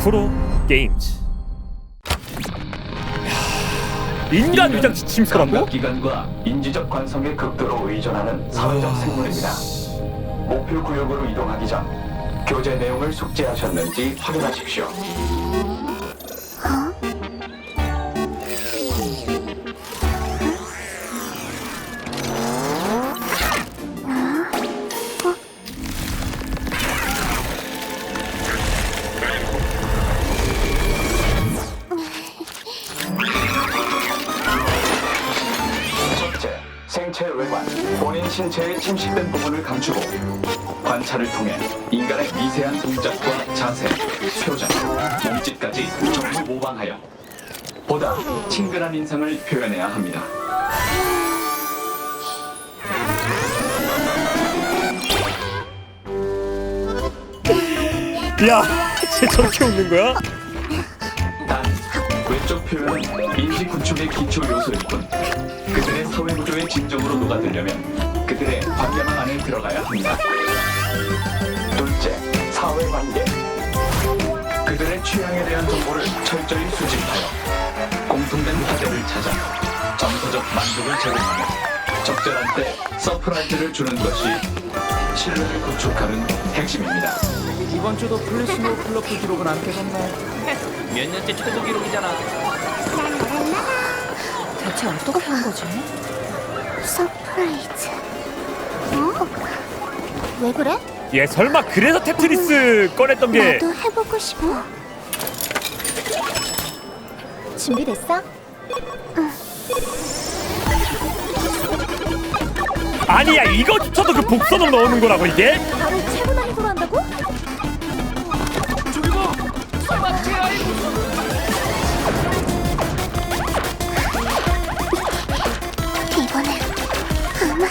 프로 게임즈. 인간 위장 지침서라고? 기관과 인지적 관성에 극도로 의존하는 사회적 생물입니다. 목표 구역으로 이동하기 전 교재 내용을 숙지하셨는지 확인하십시오. 첫째, 생체 외관, 본인 신체의 침식된 부분을 감추고 관찰을 통해 인간의 미세한 동작과 자세, 표정, 몸짓까지 전부 모방하여 보다 친근한 인상을 표현해야 합니다. 야, 쟤 저렇게 웃는 거야? 단, 외적 표현은 인지 구축의 기초 요소일 뿐 그들의 사회 구조의 진정으로 녹아들려면 그들의 관계망 안에 들어가야 합니다. 둘째, 사회관계. 그들의 취향에 대한 정보를 철저히 수집하여 공통된 화제를 찾아 정서적 만족을 제공하며 적절한 때 서프라이즈를 주는 것이 신뢰를 구축하는 핵심입니다. 이번 주도 플래시모 클럽 기록은 안 깨졌네. 몇 년째 최고 기록이잖아. 대체 어떻게 한 거지? 서프라이즈. 어? 왜 그래? 얘 설마 그래서 테트리스 꺼냈던 게? 나도 해보고 싶어. 준비됐어? 아니야, 이거조차도 그 복선으로 넣는 거라고 이게? 바로 최고 난이도로 한다고? 저기 봐! 설마 제아이 이번엔 아마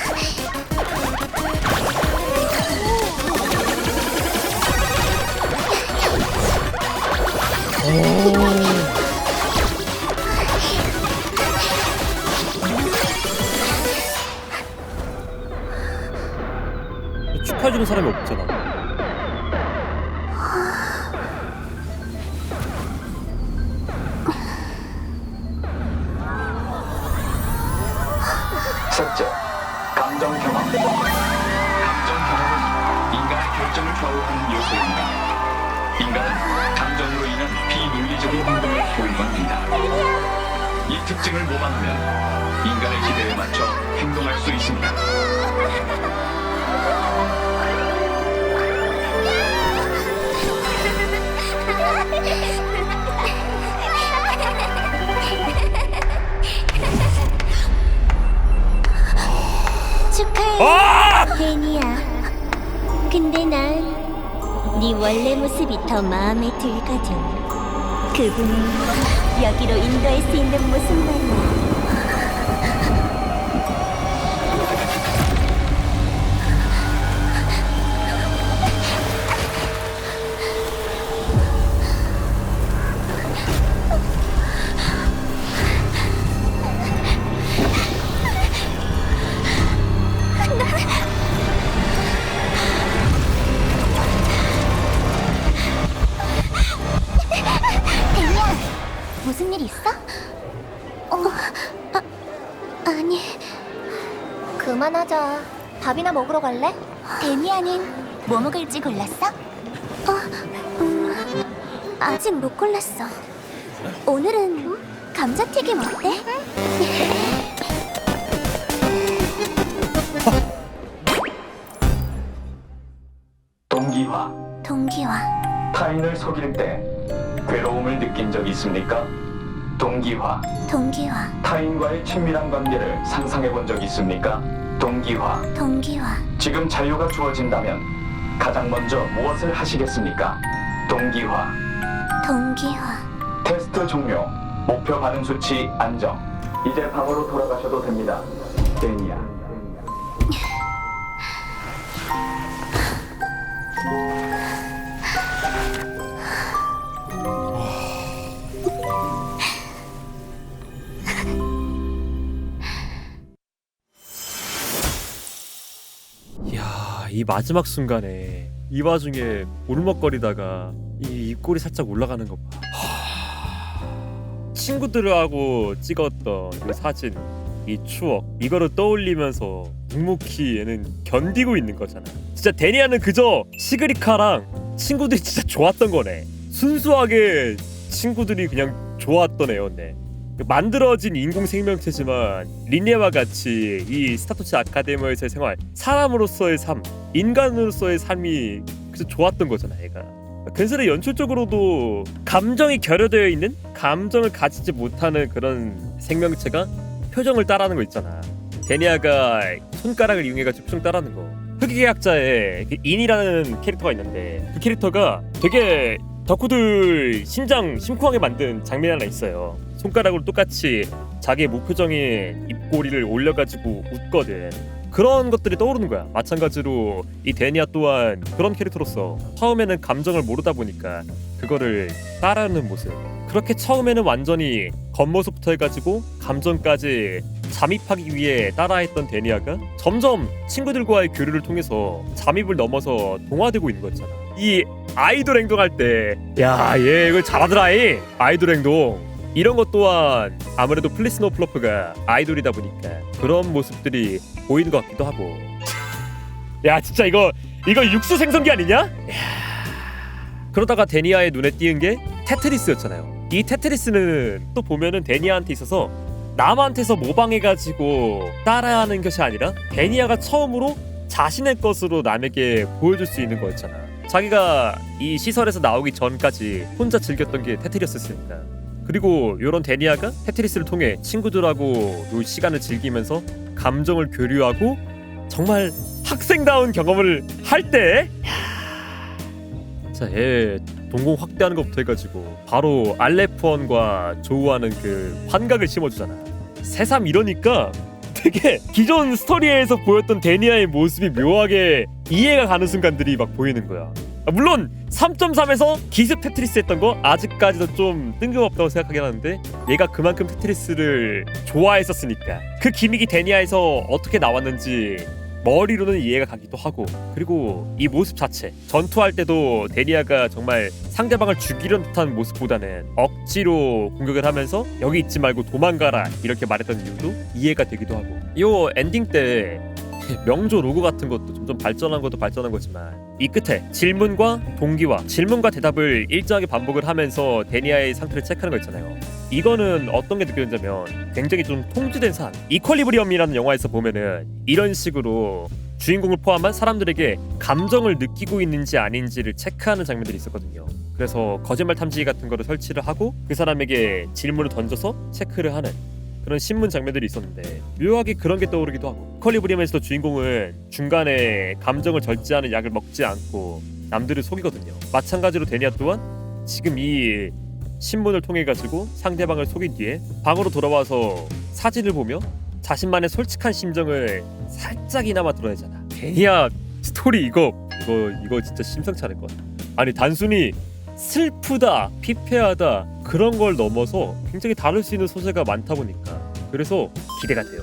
축하해주는 사람이 없잖아. 셋째, 감정 경험. 감정 경험은 인간의 결정을 좌우하는 요소입니다. 인간은 감정으로 인한 비논리적인 행동을 보이곤 합니다. 이 특징을 모방하면 인간의 기대에 맞춰 행동할 수 있습니다. 축하해, 아! 데니야. 근데 난 네 원래 모습이 더 마음에 들거든. 그분을 여기로 인도할 수 있는 모습만이야. 데니야, 무슨 일 있어? 아니. 그만하자. 밥이나 먹으러 갈래? 데니아는 뭐 먹을지 골랐어? 아직 못 골랐어. 오늘은 감자튀김 어때? 동기화. 동기화. 타인을 속일 때 괴로움을 느낀 적 있습니까? 동기화. 동기화. 타인과의 친밀한 관계를 상상해 본 적 있습니까? 동기화. 동기화. 지금 자유가 주어진다면 가장 먼저 무엇을 하시겠습니까? 동기화. 동기화. 테스트 종료. 목표 반응 수치 안정. 이제 방으로 돌아가셔도 됩니다. 데니아. 이 마지막 순간에 이 와중에 울먹거리다가 이 입꼬리 살짝 올라가는 거 봐. 친구들하고 찍었던 그 사진, 이 추억, 이거를 떠올리면서 묵묵히 얘는 견디고 있는 거잖아. 진짜 데니아는 그저 시그리카랑 친구들이 진짜 좋았던 거네. 순수하게 친구들이 그냥 좋았던 애였네. 만들어진 인공 생명체지만 린네와 같이 이 스타토치 아카데미에서의 생활, 사람으로서의 삶, 인간으로서의 삶이 그저 좋았던 거잖아, 얘가. 근사에 연출적으로도 감정이 결여되어 있는, 감정을 가지지 못하는 그런 생명체가 표정을 따라하는 거 있잖아. 데니아가 손가락을 이용해가지고 표정 따라하는 거. 흑의계약자의 그 인이라는 캐릭터가 있는데 그 캐릭터가 되게 덕후들 심장 심쿵하게 만든 장면이 하나 있어요. 손가락으로 똑같이 자기의 무표정인 입꼬리를 올려가지고 웃거든. 그런 것들이 떠오르는 거야. 마찬가지로 이 데니아 또한 그런 캐릭터로서 처음에는 감정을 모르다 보니까 그거를 따라하는 모습. 그렇게 처음에는 완전히 겉모습부터 해가지고 감정까지 잠입하기 위해 따라했던 데니아가 점점 친구들과의 교류를 통해서 잠입을 넘어서 동화되고 있는 거잖아. 이 아이돌 행동할 때 야, 얘 이거 잘하더라이. 아이돌 행동 이런 것 또한 아무래도 플리스노 플러프가 아이돌이다 보니까 그런 모습들이 보이는 것 같기도 하고. 야, 진짜 이거 육수 생성기 아니냐? 야. 그러다가 데니아의 눈에 띄는 게 테트리스였잖아요. 이 테트리스는 또 보면은 데니아한테 있어서 남한테서 모방해가지고 따라하는 것이 아니라 데니아가 처음으로 자신의 것으로 남에게 보여줄 수 있는 거였잖아. 자기가 이 시설에서 나오기 전까지 혼자 즐겼던 게 테트리스였으니까. 그리고 요런 데니아가 테트리스를 통해 친구들하고 요 시간을 즐기면서 감정을 교류하고 정말 학생다운 경험을 할 때, 자, 얘 동공 확대하는 것부터 해가지고 바로 알레프원과 조우하는 그 환각을 심어주잖아. 새삼 이러니까 되게 기존 스토리에서 보였던 데니아의 모습이 묘하게 이해가 가는 순간들이 막 보이는 거야. 물론 3.3에서 기습 테트리스 했던 거 아직까지도 좀 뜬금없다고 생각하긴 하는데 얘가 그만큼 테트리스를 좋아했었으니까 그 기믹이 데니아에서 어떻게 나왔는지 머리로는 이해가 가기도 하고, 그리고 이 모습 자체 전투할 때도 데니아가 정말 상대방을 죽이려는 듯한 모습보다는 억지로 공격을 하면서 여기 있지 말고 도망가라 이렇게 말했던 이유도 이해가 되기도 하고, 요 엔딩 때 명조 로고 같은 것도 점점 발전한 것도 발전한 거지만 이 끝에 질문과 동기와 질문과 대답을 일정하게 반복을 하면서 데니아의 상태를 체크하는 거 있잖아요. 이거는 어떤 게 느껴지냐면 굉장히 좀 통제된 삶. 이퀄리브리엄이라는 영화에서 보면은 이런 식으로 주인공을 포함한 사람들에게 감정을 느끼고 있는지 아닌지를 체크하는 장면들이 있었거든요. 그래서 거짓말 탐지기 같은 거를 설치를 하고 그 사람에게 질문을 던져서 체크를 하는 그런 신문 장면들이 있었는데 묘하게 그런 게 떠오르기도 하고, 이퀄리브리엄에서도 주인공은 중간에 감정을 절제하는 약을 먹지 않고 남들을 속이거든요. 마찬가지로 데니아 또한 지금 이 신문을 통해 가지고 상대방을 속인 뒤에 방으로 돌아와서 사진을 보며 자신만의 솔직한 심정을 살짝이나마 드러내잖아. 데니아 스토리 이거 진짜 심상치 않을 것 같아. 아니, 단순히 슬프다, 피폐하다 그런 걸 넘어서 굉장히 다룰 수 있는 소재가 많다 보니까 그래서 기대가 돼요.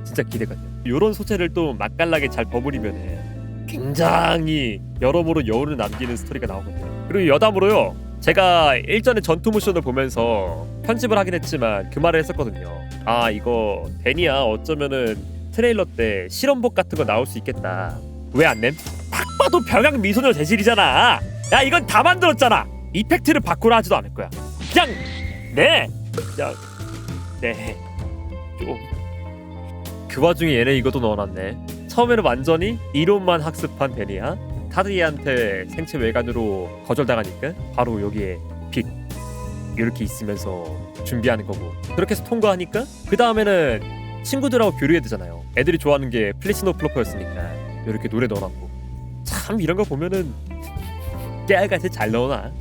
진짜 기대가 돼요. 이런 소재를 또 맛깔나게 잘 버무리면은 굉장히 여러모로 여운을 남기는 스토리가 나오거든요. 그리고 여담으로요, 제가 일전에 전투 모션을 보면서 편집을 하긴 했지만 그 말을 했었거든요. 아, 이거 데니아 어쩌면은 트레일러 때 실험복 같은 거 나올 수 있겠다. 왜 안 냄? 딱 봐도 병양 미소녀 재질이잖아. 야, 이건 다 만들었잖아. 이펙트를 바꾸라 하지도 않을 거야. 그냥 네. 좀. 그 와중에 얘네 이것도 넣어놨네. 처음에는 완전히 이론만 학습한 데니아, 타드리한테 생체 외관으로 거절당하니까 바로 여기에 픽 이렇게 있으면서 준비하는 거고, 그렇게 해서 통과하니까 그 다음에는 친구들하고 교류해야 되잖아요. 애들이 좋아하는 게 플리스노 플로퍼였으니까 이렇게 노래 넣어놨고. 참 이런 거 보면은 깨알같이 잘 넣어놔.